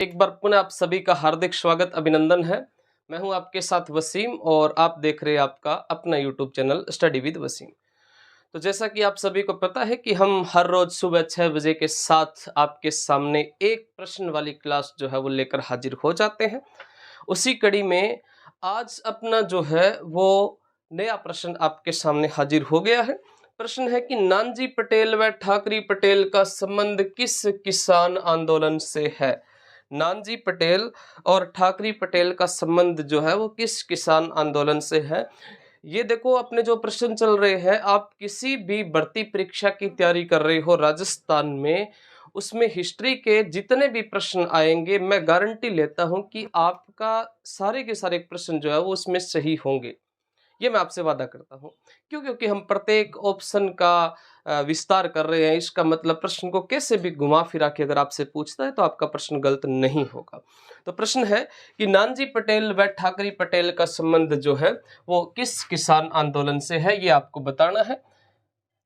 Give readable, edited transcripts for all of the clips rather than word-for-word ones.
एक बार पुनः आप सभी का हार्दिक स्वागत अभिनंदन है। मैं हूं आपके साथ वसीम और आप देख रहे हैं आपका अपना YouTube channel study with Wasim. तो जैसा कि आप सभी को पता है कि हम हर रोज सुबह 6 बजे के साथ आपके सामने एक प्रश्न वाली क्लास जो है वो लेकर हाजिर हो जाते हैं। उसी कड़ी में आज अपना जो है वो नया प्रश्न आपके सामने हाजिर हो गया है। प्रश्न है कि नानजी पटेल व ठाकरी पटेल का संबंध किस किसान आंदोलन से है। नानजी पटेल और ठाकरी पटेल का संबंध जो है वो किस किसान आंदोलन से है। ये देखो, अपने जो प्रश्न चल रहे हैं, आप किसी भी भर्ती परीक्षा की तैयारी कर रहे हो राजस्थान में, उसमें हिस्ट्री के जितने भी प्रश्न आएंगे, मैं गारंटी लेता हूं कि आपका सारे के सारे प्रश्न जो है वो उसमें सही होंगे। ये मैं आपसे वादा करता हूँ। क्यों? क्योंकि हम प्रत्येक ऑप्शन का विस्तार कर रहे हैं। इसका मतलब प्रश्न को कैसे भी घुमा फिरा के अगर आपसे पूछता है तो आपका प्रश्न गलत नहीं होगा। तो प्रश्न है कि नानजी पटेल व ठाकरी पटेल का संबंध जो है वो किस किसान आंदोलन से है, ये आपको बताना है।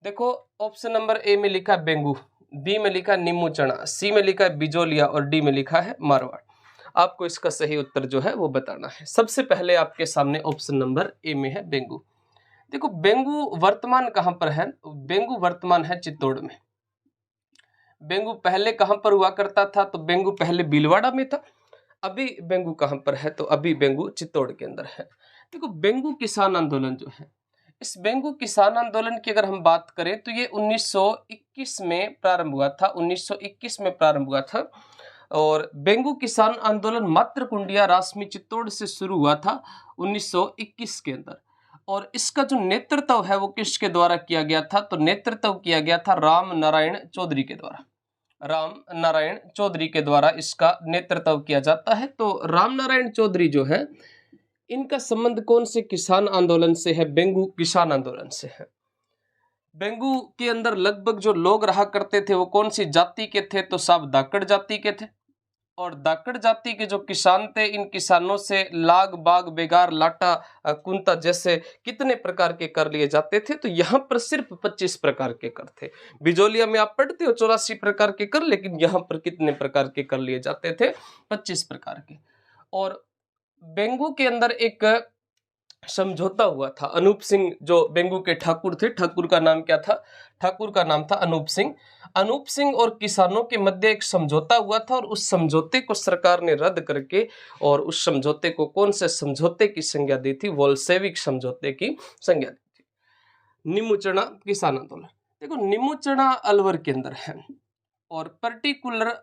देखो, ऑप्शन नंबर ए में लिखा है बेंगू, बी में लिखा है नीमू चना, सी में लिखा है बिजोलिया और डी में लिखा है मारवाड़। आपको इसका सही उत्तर जो है वो बताना है। सबसे पहले आपके सामने ऑप्शन नंबर ए में है बेंगू। देखो, बेंगू वर्तमान कहां पर है? बेंगू वर्तमान है चित्तौड़ में। बेंगू पहले कहां पर हुआ करता था? तो बेंगू पहले भीलवाड़ा में था। अभी बेंगू कहां पर है? तो अभी बेंगू चित्तौड़ के अंदर है। देखो, बेंगू किसान आंदोलन जो है, इस बेंगू किसान आंदोलन की अगर हम बात करें तो ये 1921 में प्रारंभ हुआ था। 1921 में प्रारंभ हुआ था और बेंगू किसान आंदोलन मात्र कुंडिया रासमी चित्तौड़ से शुरू हुआ था 1921 के अंदर। और इसका जो नेतृत्व है वो किसके द्वारा किया गया था? तो नेतृत्व किया गया था राम नारायण चौधरी के द्वारा। राम नारायण चौधरी के द्वारा इसका नेतृत्व किया जाता है। तो राम नारायण चौधरी जो है, इनका संबंध कौन से किसान आंदोलन से है? बेंगू किसान आंदोलन से है। बेंगू के अंदर लगभग जो लोग रहा करते थे वो कौन सी जाति के थे? तो सब धाकड़ जाति के थे। और धाकड़ जाति के जो किसान थे, इन किसानों से लाग बाग बेगार लाटा कुंता जैसे कितने प्रकार के कर लिए जाते थे? तो यहाँ पर सिर्फ 25 प्रकार के कर थे। बिजोलिया में आप पढ़ते हो 84 प्रकार के कर, लेकिन यहाँ पर कितने प्रकार के कर लिए जाते थे? 25 प्रकार के। और बेंगू के अंदर एक समझौता हुआ था। अनूप सिंह जो बेंगू के ठाकुर थे, ठाकुर का नाम क्या था? ठाकुर का नाम था अनूप सिंह। अनूप सिंह और किसानों के मध्य एक समझौता हुआ था और उस समझौते को सरकार ने रद्द करके, और उस समझौते को कौन से समझौते की संज्ञा दी थी? वोल्शेविक समझौते की संज्ञा दी थी। नीमूचना किसान आंदोलन। देखो, नीमूचना अलवर के अंदर है और पर्टिकुलर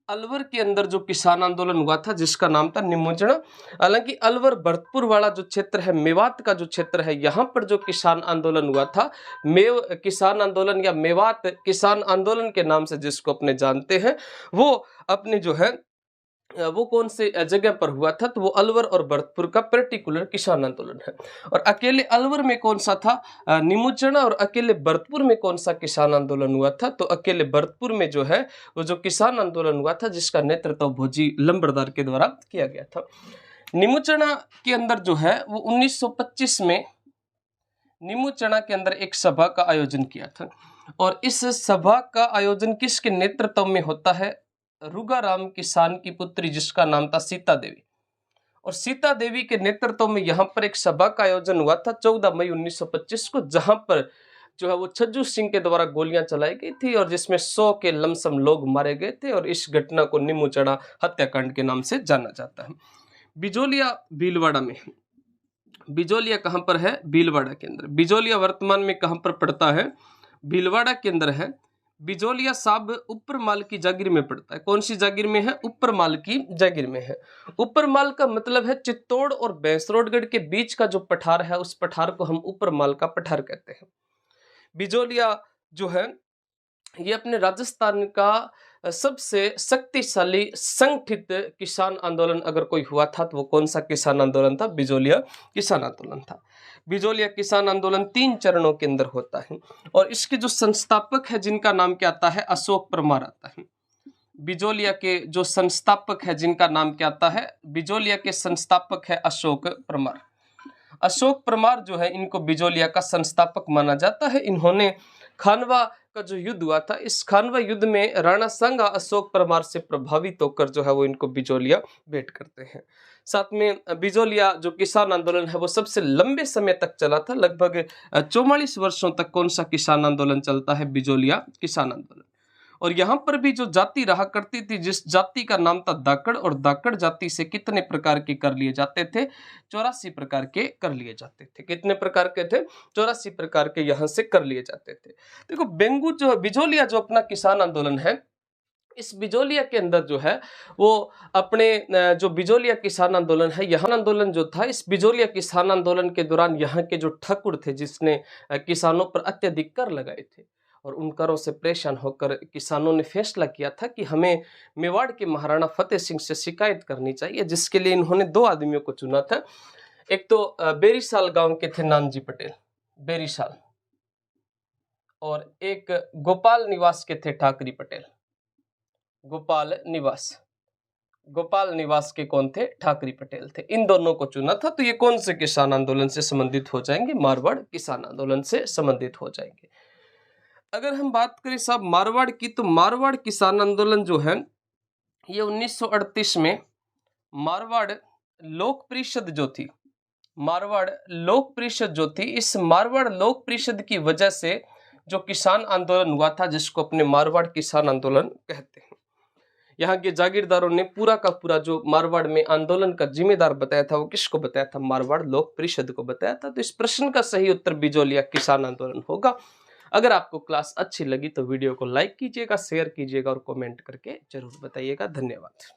अलवर के अंदर जो किसान आंदोलन हुआ था जिसका नाम था नीमूचना। हालांकि अलवर भरतपुर वाला जो क्षेत्र है, मेवात का जो क्षेत्र है, यहाँ पर जो किसान आंदोलन हुआ था, मेव किसान आंदोलन या मेवात किसान आंदोलन के नाम से जिसको अपने जानते हैं, वो अपने जो है वो कौन से जगह पर हुआ था? तो वो अलवर और भरतपुर का पर्टिकुलर किसान आंदोलन है। और अकेले अलवर में कौन सा था? नीमूचना। और अकेले भरतपुर में कौन सा किसान आंदोलन हुआ था? तो अकेले भरतपुर में जो है वो जो किसान आंदोलन हुआ था जिसका नेतृत्व भोजी लंबरदार के द्वारा किया गया था। नीमूचना के अंदर जो है वो 1925 में नीमूचना के अंदर एक सभा का आयोजन किया था। और इस सभा का आयोजन किसके नेतृत्व में होता है? रुगाराम किसान की पुत्री जिसका नाम था सीता देवी। और सीता देवी के नेतृत्व में यहाँ पर एक सभा का आयोजन हुआ था 14 मई 1925 को, जहां पर जो है वो छज्जू सिंह के द्वारा गोलियां चलाई गई थी और जिसमें 100 के लमसम लोग मारे गए थे। और इस घटना को नीमूचना हत्याकांड के नाम से जाना जाता है। बिजोलिया भीलवाड़ा में। बिजोलिया कहां पर है? भीलवाड़ा के अंदर। बिजोलिया वर्तमान में कहां पर पड़ता है? भीलवाड़ा के अंदर है। बिजोलिया साब ऊपर माल की जागीर में पड़ता है। कौन सी जागीर में है? ऊपर माल की जागीर में है। ऊपर माल का मतलब है चित्तौड़ और भैंसरोडगढ़ के बीच का जो पठार है, उस पठार को हम ऊपर माल का पठार कहते हैं। बिजोलिया जो है ये अपने राजस्थान का सबसे शक्तिशाली संगठित किसान आंदोलन अगर कोई हुआ था तो वो कौन सा किसान आंदोलन था? बिजोलिया किसान आंदोलन था। बिजोलिया किसान आंदोलन 3 चरणों के अंदर होता है और इसके जो संस्थापक है जिनका नाम क्या आता है? अशोक परमार आता है। बिजोलिया के जो संस्थापक है जिनका नाम क्या आता है? बिजोलिया के संस्थापक है अशोक परमार। अशोक परमार जो है, इनको बिजोलिया का संस्थापक माना जाता है। इन्होंने खानवा का जो युद्ध हुआ था, इस खानवा युद्ध में राणा सांगा अशोक परमार से प्रभावित होकर जो है वो इनको बिजोलिया भेंट करते हैं। साथ में बिजोलिया जो किसान आंदोलन है वो सबसे लंबे समय तक चला था, लगभग 44 वर्षों तक। कौन सा किसान आंदोलन चलता है? बिजोलिया किसान आंदोलन। और यहाँ पर भी जो जाति रहा करती थी, जिस जाति का नाम था दाकड़, और दाकड़ जाति से कितने प्रकार के कर लिए जाते थे? 84 प्रकार के कर लिए जाते थे। कितने प्रकार के थे? 84 प्रकार के यहाँ से कर लिए जाते थे। देखो बेंगू जो बिजोलिया जो अपना किसान आंदोलन है, इस बिजोलिया के अंदर जो है वो अपने जो बिजोलिया किसान आंदोलन है, यह आंदोलन जो था, इस बिजोलिया किसान आंदोलन के दौरान यहाँ के जो ठाकुर थे, जिसने किसानों पर अत्यधिक कर लगाए थे, और उन करों से परेशान होकर किसानों ने फैसला किया था कि हमें मेवाड़ के महाराणा फतेह सिंह से शिकायत करनी चाहिए, जिसके लिए इन्होंने 2 आदमियों को चुना था। एक तो बेरीसाल गांव के थे नानजी पटेल, बेरीसाल, और एक गोपाल निवास के थे ठाकरी पटेल। गोपाल निवास के कौन थे? ठाकरी पटेल थे। इन दोनों को चुना था। तो ये कौन से किसान आंदोलन से संबंधित हो जाएंगे? मारवाड़ किसान आंदोलन से संबंधित हो जाएंगे। अगर हम बात करें साहब मारवाड़ की, तो मारवाड़ किसान आंदोलन जो है ये 1938 में मारवाड़ लोक परिषद जो थी, मारवाड़ लोक परिषद जो थी, इस मारवाड़ लोक परिषद की वजह से जो किसान आंदोलन हुआ था, जिसको अपने मारवाड़ किसान आंदोलन कहते हैं। यहाँ के जागीरदारों ने पूरा का पूरा जो मारवाड़ में आंदोलन का जिम्मेदार बताया था, वो किसको बताया था? मारवाड़ लोक परिषद को बताया था। तो इस प्रश्न का सही उत्तर बिजोलिया किसान आंदोलन होगा। अगर आपको क्लास अच्छी लगी तो वीडियो को लाइक कीजिएगा, शेयर कीजिएगा और कमेंट करके जरूर बताइएगा। धन्यवाद।